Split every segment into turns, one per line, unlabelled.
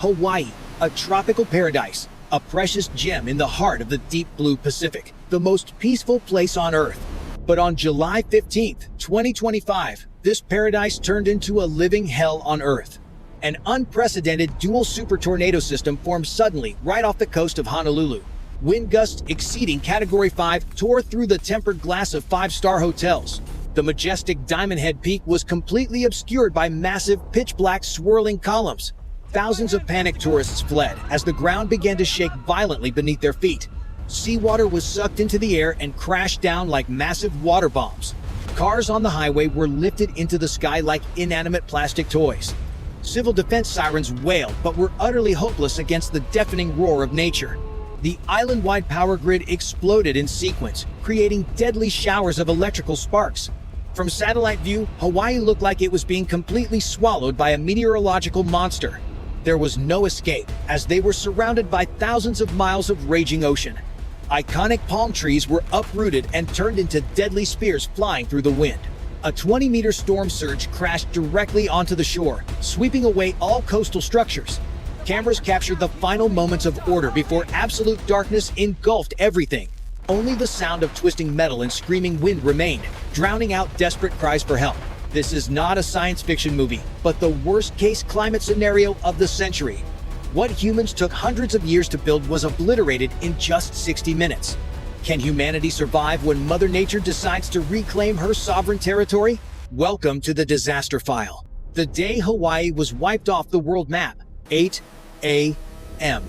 Hawaii, a tropical paradise, a precious gem in the heart of the deep blue Pacific, the most peaceful place on Earth. But on July 15th, 2025, this paradise turned into a living hell on Earth. An unprecedented dual super tornado system formed suddenly right off the coast of Honolulu. Wind gusts exceeding Category 5 tore through the tempered glass of five-star hotels. The majestic Diamond Head Peak was completely obscured by massive, pitch-black swirling columns. Thousands of panicked tourists fled as the ground began to shake violently beneath their feet. Seawater was sucked into the air and crashed down like massive water bombs. Cars on the highway were lifted into the sky like inanimate plastic toys. Civil defense sirens wailed but were utterly hopeless against the deafening roar of nature. The island-wide power grid exploded in sequence, creating deadly showers of electrical sparks. From satellite view, Hawaii looked like it was being completely swallowed by a meteorological monster. There was no escape, as they were surrounded by thousands of miles of raging ocean. Iconic palm trees were uprooted and turned into deadly spears flying through the wind. A 20-meter storm surge crashed directly onto the shore, sweeping away all coastal structures. Cameras captured the final moments of order before absolute darkness engulfed everything. Only the sound of twisting metal and screaming wind remained, drowning out desperate cries for help. This is not a science fiction movie, but the worst-case climate scenario of the century. What humans took hundreds of years to build was obliterated in just 60 minutes. Can humanity survive when Mother Nature decides to reclaim her sovereign territory? Welcome to the Disaster File. The day Hawaii was wiped off the world map, 8 a.m.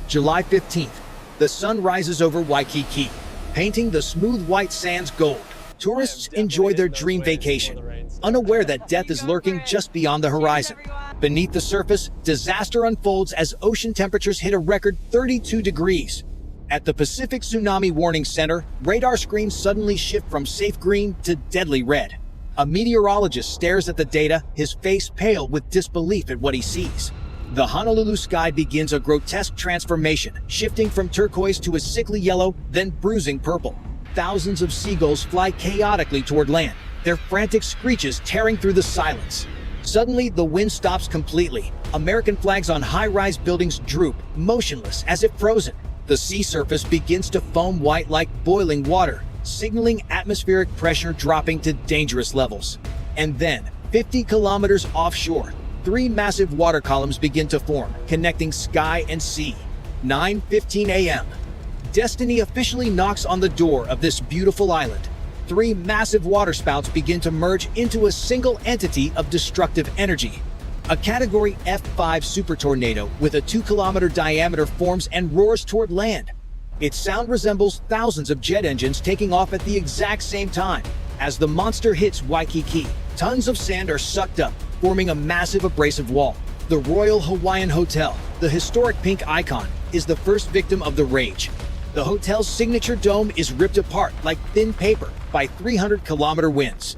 July 15th. The sun rises over Waikiki, painting the smooth white sands gold. Tourists enjoy their dream vacation, unaware that death is lurking just beyond the horizon. Beneath the surface, disaster unfolds as ocean temperatures hit a record 32 degrees. At the Pacific Tsunami Warning Center, radar screens suddenly shift from safe green to deadly red. A meteorologist stares at the data, his face pale with disbelief at what he sees. The Honolulu sky begins a grotesque transformation, shifting from turquoise to a sickly yellow, then bruising purple. Thousands of seagulls fly chaotically toward land, their frantic screeches tearing through the silence. Suddenly, the wind stops completely. American flags on high-rise buildings droop, motionless as if frozen. The sea surface begins to foam white like boiling water, signaling atmospheric pressure dropping to dangerous levels. And then, 50 kilometers offshore, three massive water columns begin to form, connecting sky and sea. 9:15 a.m. Destiny officially knocks on the door of this beautiful island. Three massive waterspouts begin to merge into a single entity of destructive energy. A Category F5 super tornado with a 2-kilometer diameter forms and roars toward land. Its sound resembles thousands of jet engines taking off at the exact same time. As the monster hits Waikiki, tons of sand are sucked up, forming a massive abrasive wall. The Royal Hawaiian Hotel, the historic pink icon, is the first victim of the rage. The hotel's signature dome is ripped apart like thin paper by 300-kilometer winds.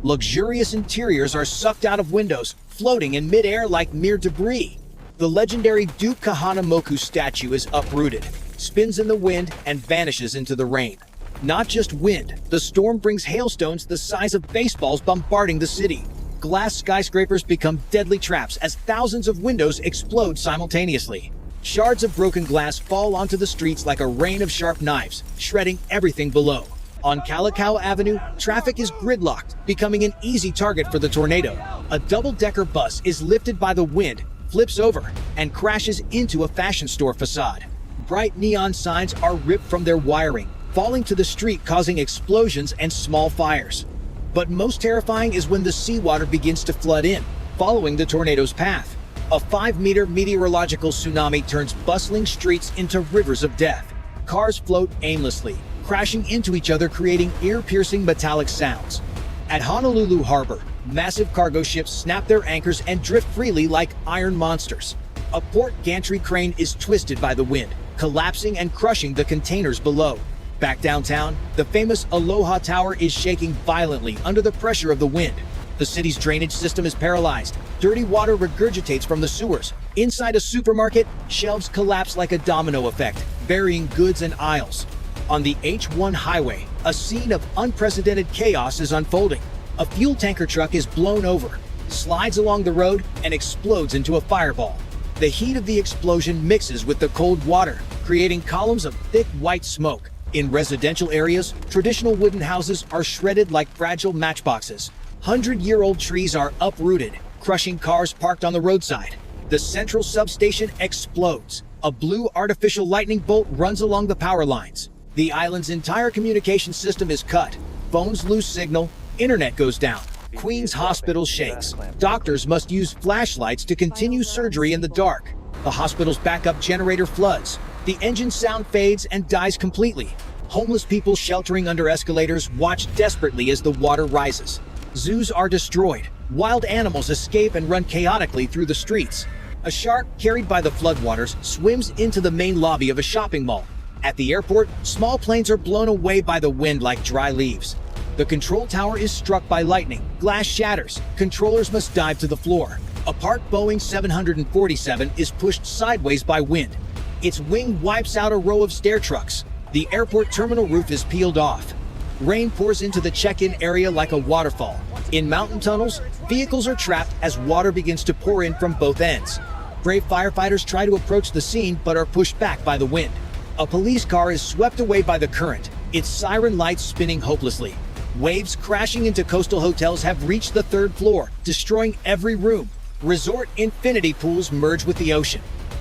Luxurious interiors are sucked out of windows, floating in midair like mere debris. The legendary Duke Kahanamoku statue is uprooted, spins in the wind, and vanishes into the rain. Not just wind, the storm brings hailstones the size of baseballs bombarding the city. Glass skyscrapers become deadly traps as thousands of windows explode simultaneously. Shards of broken glass fall onto the streets like a rain of sharp knives, shredding everything below. On Kalakaua Avenue, traffic is gridlocked, becoming an easy target for the tornado. A double-decker bus is lifted by the wind, flips over, and crashes into a fashion store facade. Bright neon signs are ripped from their wiring, falling to the street, causing explosions and small fires. But most terrifying is when the seawater begins to flood in, following the tornado's path. A 5-meter meteorological tsunami turns bustling streets into rivers of death. Cars float aimlessly, crashing into each other, creating ear-piercing metallic sounds. At Honolulu Harbor, massive cargo ships snap their anchors and drift freely like iron monsters. A port gantry crane is twisted by the wind, collapsing and crushing the containers below. Back downtown, the famous Aloha Tower is shaking violently under the pressure of the wind. The city's drainage system is paralyzed. Dirty water regurgitates from the sewers. Inside a supermarket, shelves collapse like a domino effect, burying goods and aisles. On the H1 highway, a scene of unprecedented chaos is unfolding. A fuel tanker truck is blown over, slides along the road, and explodes into a fireball. The heat of the explosion mixes with the cold water, creating columns of thick white smoke. In residential areas, traditional wooden houses are shredded like fragile matchboxes. 100-year-old trees are uprooted, crushing cars parked on the roadside. The central substation explodes. A blue artificial lightning bolt runs along the power lines. The island's entire communication system is cut. Phones lose signal, internet goes down. Queen's Hospital shakes. Doctors must use flashlights to continue surgery in the dark. The hospital's backup generator floods. The engine sound fades and dies completely. Homeless people sheltering under escalators watch desperately as the water rises. Zoos are destroyed. Wild animals escape and run chaotically through the streets. A shark, carried by the floodwaters, swims into the main lobby of a shopping mall. At the airport, small planes are blown away by the wind like dry leaves. The control tower is struck by lightning. Glass shatters. Controllers must dive to the floor. A parked Boeing 747 is pushed sideways by wind. Its wing wipes out a row of stair trucks. The airport terminal roof is peeled off. Rain pours into the check-in area like a waterfall. In mountain tunnels, vehicles are trapped as water begins to pour in from both ends. Brave firefighters try to approach the scene but are pushed back by the wind. A police car is swept away by the current, its siren lights spinning hopelessly. Waves crashing into coastal hotels have reached the 3rd floor, destroying every room. Resort infinity pools merge with the ocean.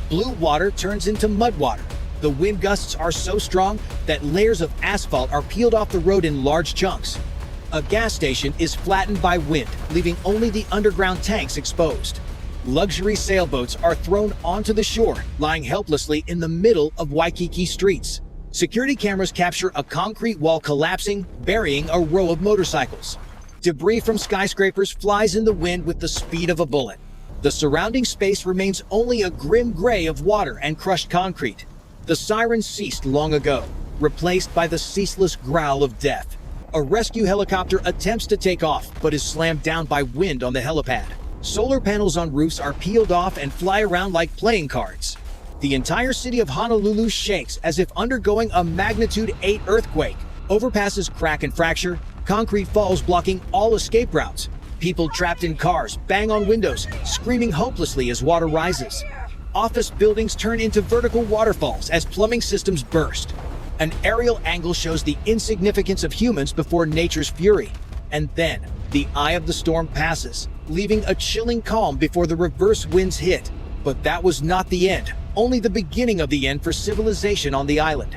Blue water turns into mud water. The wind gusts are so strong that layers of asphalt are peeled off the road in large chunks. A gas station is flattened by wind, leaving only the underground tanks exposed. Luxury sailboats are thrown onto the shore, lying helplessly in the middle of Waikiki streets. Security cameras capture a concrete wall collapsing, burying a row of motorcycles. Debris from skyscrapers flies in the wind with the speed of a bullet. The surrounding space remains only a grim gray of water and crushed concrete. The sirens ceased long ago, replaced by the ceaseless growl of death. A rescue helicopter attempts to take off, but is slammed down by wind on the helipad. Solar panels on roofs are peeled off and fly around like playing cards. The entire city of Honolulu shakes as if undergoing a magnitude 8 earthquake. Overpasses crack and fracture, concrete falls blocking all escape routes. People trapped in cars bang on windows, screaming hopelessly as water rises. Office buildings turn into vertical waterfalls as plumbing systems burst. An aerial angle shows the insignificance of humans before nature's fury. And then, the eye of the storm passes, leaving a chilling calm before the reverse winds hit. But that was not the end, only the beginning of the end for civilization on the island.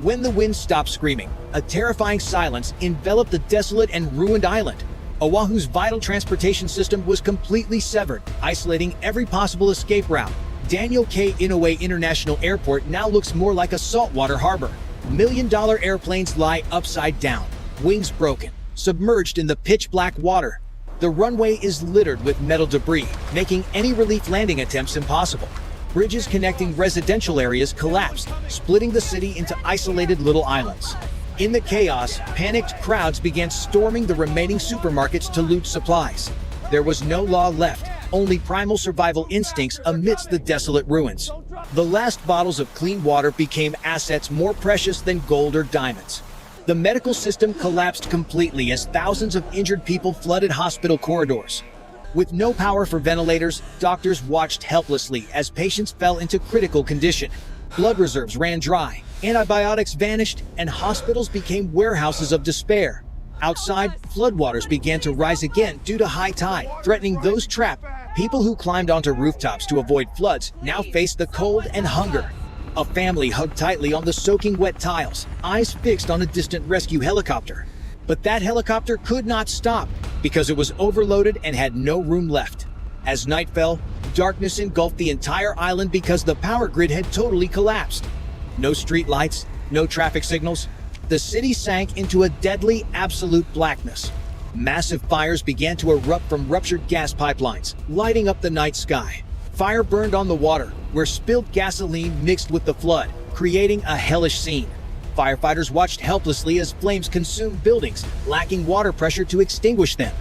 When the wind stopped screaming, a terrifying silence enveloped the desolate and ruined island. Oahu's vital transportation system was completely severed, isolating every possible escape route. Daniel K. Inouye International Airport now looks more like a saltwater harbor. $1-million airplanes lie upside down, wings broken, submerged in the pitch-black water. The runway is littered with metal debris, making any relief landing attempts impossible. Bridges connecting residential areas collapsed, splitting the city into isolated little islands. In the chaos, panicked crowds began storming the remaining supermarkets to loot supplies. There was no law left, only primal survival instincts amidst the desolate ruins. The last bottles of clean water became assets more precious than gold or diamonds. The medical system collapsed completely as thousands of injured people flooded hospital corridors. With no power for ventilators, doctors watched helplessly as patients fell into critical condition. Blood reserves ran dry, antibiotics vanished, and hospitals became warehouses of despair. Outside, floodwaters began to rise again due to high tide, threatening those trapped. People who climbed onto rooftops to avoid floods now faced the cold and hunger. A family hugged tightly on the soaking wet tiles, eyes fixed on a distant rescue helicopter. But that helicopter could not stop because it was overloaded and had no room left. As night fell, darkness engulfed the entire island because the power grid had totally collapsed. No street lights, no traffic signals. The city sank into a deadly, absolute blackness. Massive fires began to erupt from ruptured gas pipelines, lighting up the night sky. Fire burned on the water, where spilled gasoline mixed with the flood, creating a hellish scene. Firefighters watched helplessly as flames consumed buildings, lacking water pressure to extinguish them.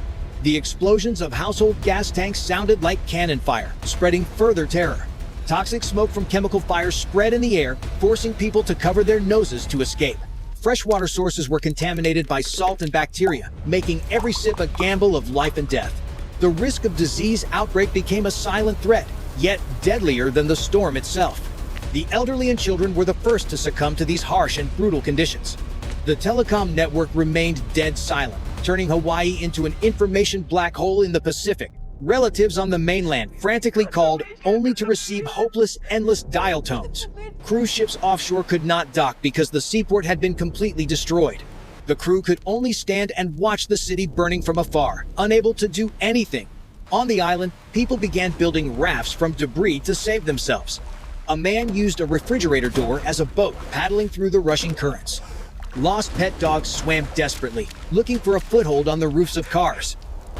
The explosions of household gas tanks sounded like cannon fire, spreading further terror. Toxic smoke from chemical fires spread in the air, forcing people to cover their noses to escape. Freshwater sources were contaminated by salt and bacteria, making every sip a gamble of life and death. The risk of disease outbreak became a silent threat, yet deadlier than the storm itself. The elderly and children were the first to succumb to these harsh and brutal conditions. The telecom network remained dead silent, turning Hawaii into an information black hole in the Pacific. Relatives on the mainland frantically called, only to receive hopeless, endless dial tones. Cruise ships offshore could not dock because the seaport had been completely destroyed. The crew could only stand and watch the city burning from afar, unable to do anything. On the island, people began building rafts from debris to save themselves. A man used a refrigerator door as a boat, paddling through the rushing currents. Lost pet dogs swam desperately, looking for a foothold on the roofs of cars.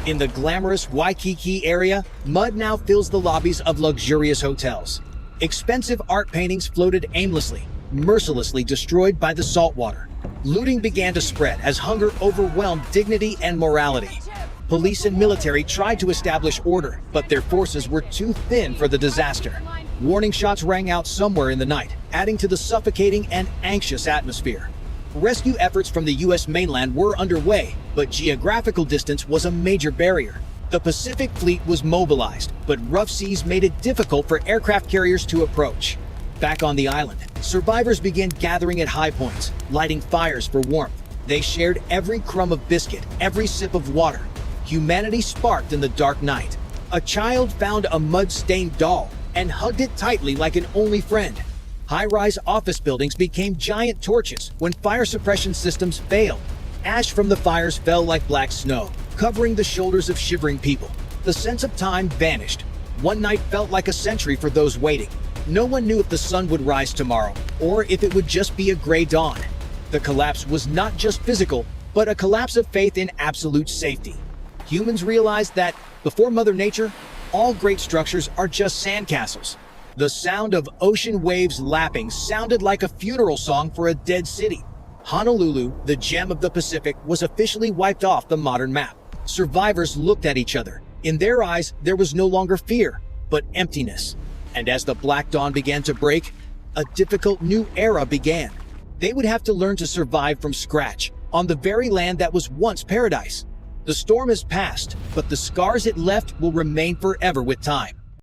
In the glamorous Waikiki area, mud now fills the lobbies of luxurious hotels. Expensive art paintings floated aimlessly, mercilessly destroyed by the saltwater. Looting began to spread as hunger overwhelmed dignity and morality. Police and military tried to establish order, but their forces were too thin for the disaster. Warning shots rang out somewhere in the night, adding to the suffocating and anxious atmosphere. Rescue efforts from the U.S. mainland were underway, but geographical distance was a major barrier. The Pacific Fleet was mobilized, but rough seas made it difficult for aircraft carriers to approach. Back on the island, survivors began gathering at high points, lighting fires for warmth. They shared every crumb of biscuit, every sip of water. Humanity sparked in the dark night. A child found a mud-stained doll and hugged it tightly like an only friend. High-rise office buildings became giant torches when fire suppression systems failed. Ash from the fires fell like black snow, covering the shoulders of shivering people. The sense of time vanished. One night felt like a century for those waiting. No one knew if the sun would rise tomorrow, or if it would just be a gray dawn. The collapse was not just physical, but a collapse of faith in absolute safety. Humans realized that, before Mother Nature, all great structures are just sandcastles. The sound of ocean waves lapping sounded like a funeral song for a dead city. Honolulu, the gem of the Pacific, was officially wiped off the modern map. Survivors looked at each other. In their eyes, there was no longer fear, but emptiness. And as the black dawn began to break, a difficult new era began. They would have to learn to survive from scratch, on the very land that was once paradise. The storm has passed, but the scars it left will remain forever with time.